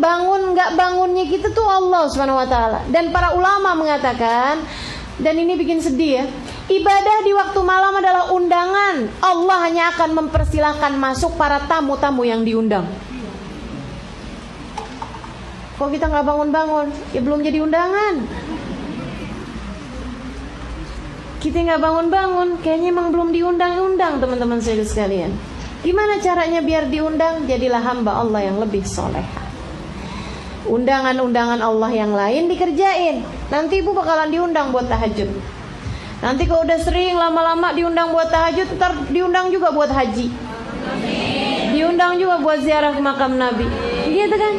nggak bangunnya kita tuh Allah Subhanahu wa taala. Dan para ulama mengatakan, dan ini bikin sedih ya, ibadah di waktu malam adalah undangan. Allah hanya akan mempersilahkan masuk para tamu-tamu yang diundang. Kok kita nggak bangun-bangun? Ya belum jadi undangan. Kita nggak bangun-bangun, kayaknya emang belum diundang-undang, teman-teman saya sekalian. Gimana caranya biar diundang? Jadilah hamba Allah yang lebih soleha. Undangan-undangan Allah yang lain dikerjain. Nanti ibu bakalan diundang buat tahajud. Nanti kalau udah sering lama-lama diundang buat tahajud, ntar diundang juga buat haji. Diundang juga buat ziarah ke makam Nabi. Gitu kan?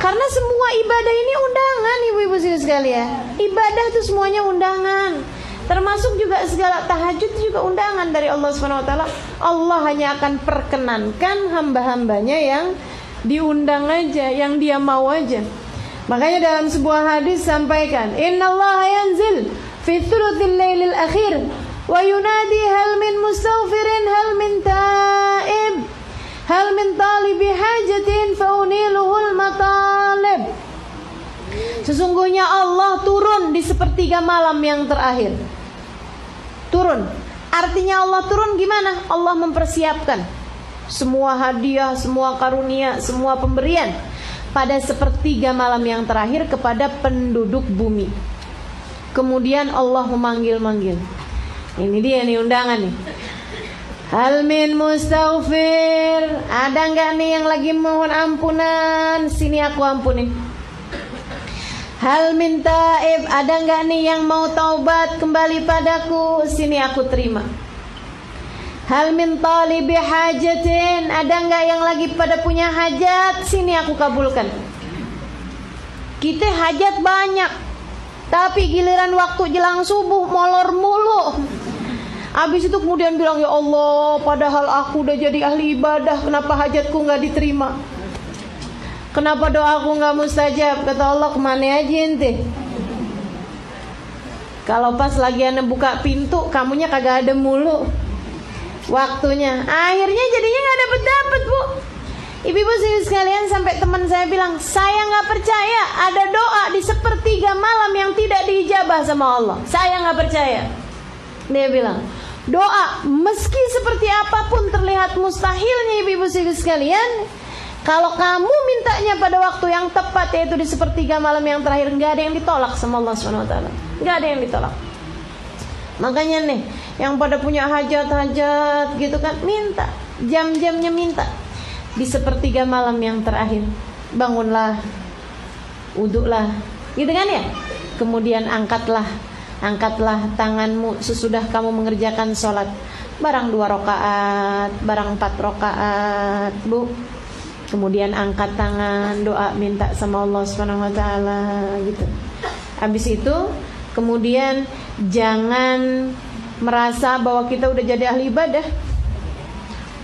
Karena semua ibadah ini undangan, ibu-ibu sekalian. Ibadah itu semuanya undangan. Termasuk juga segala tahajud juga undangan dari Allah Subhanahu wa taala. Allah hanya akan perkenankan hamba-hambanya yang diundang aja, yang dia mau aja. Makanya dalam sebuah hadis sampaikan, innallaha yanzil fi thuluthil lailil akhir wa yunadi hal min mustaghfirin hal min taib hal min talibi hajatin fa uniluhul matalib. Sesungguhnya Allah turun di sepertiga malam yang terakhir. Turun. Artinya Allah turun gimana? Allah mempersiapkan semua hadiah, semua karunia, semua pemberian pada sepertiga malam yang terakhir kepada penduduk bumi. Kemudian Allah memanggil-manggil. Ini dia nih undangan nih. Hal min mustaghfir. Ada nggak nih yang lagi mohon ampunan? Sini aku ampunin. Hal min taib. Ada nggak nih yang mau taubat kembali padaku? Sini aku terima. Hal min talibi hajatin. Ada nggak yang lagi pada punya hajat? Sini aku kabulkan. Kita hajat banyak, tapi giliran waktu jelang subuh molor mulu. Habis itu kemudian bilang, ya Allah, padahal aku udah jadi ahli ibadah, kenapa hajatku nggak diterima? Kenapa doaku nggak mustajab? Kata Allah, kemana aja ente? Kalau pas lagi ane buka pintu, kamunya kagak ada mulu waktunya. Akhirnya jadinya nggak dapet bu. Ibu-ibu sekalian, sampai teman saya bilang, saya nggak percaya ada doa di sepertiga malam yang tidak diijabah sama Allah. Saya nggak percaya. Dia bilang, doa meski seperti apapun terlihat mustahilnya, ibu-ibu sekalian, kalau kamu mintanya pada waktu yang tepat, yaitu di sepertiga malam yang terakhir, nggak ada yang ditolak sama Allah SWT. Nggak ada yang ditolak. Makanya nih, yang pada punya hajat-hajat gitu kan, minta, jam-jamnya minta. Di sepertiga malam yang terakhir, bangunlah, wudhulah, gitu kan ya. Kemudian angkatlah tanganmu sesudah kamu mengerjakan sholat. Barang 2 rakaat, barang 4 rakaat, bu. Kemudian angkat tangan, doa, minta sama Allah Subhanahu wa taala gitu. Habis itu kemudian jangan merasa bahwa kita udah jadi ahli ibadah.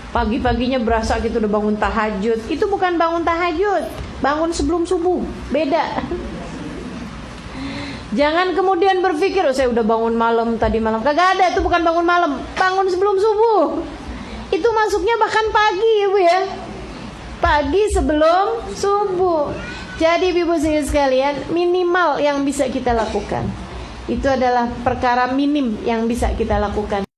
Pagi-paginya berasa gitu udah bangun tahajud. Itu bukan bangun tahajud, bangun sebelum subuh. Beda. Jangan kemudian berpikir, oh saya udah bangun malam tadi malam. Kagak ada, itu bukan bangun malam, bangun sebelum subuh. Itu masuknya bahkan pagi, ibu ya. Pagi sebelum subuh. Jadi ibu sekalian, minimal yang bisa kita lakukan itu adalah perkara minim yang bisa kita lakukan.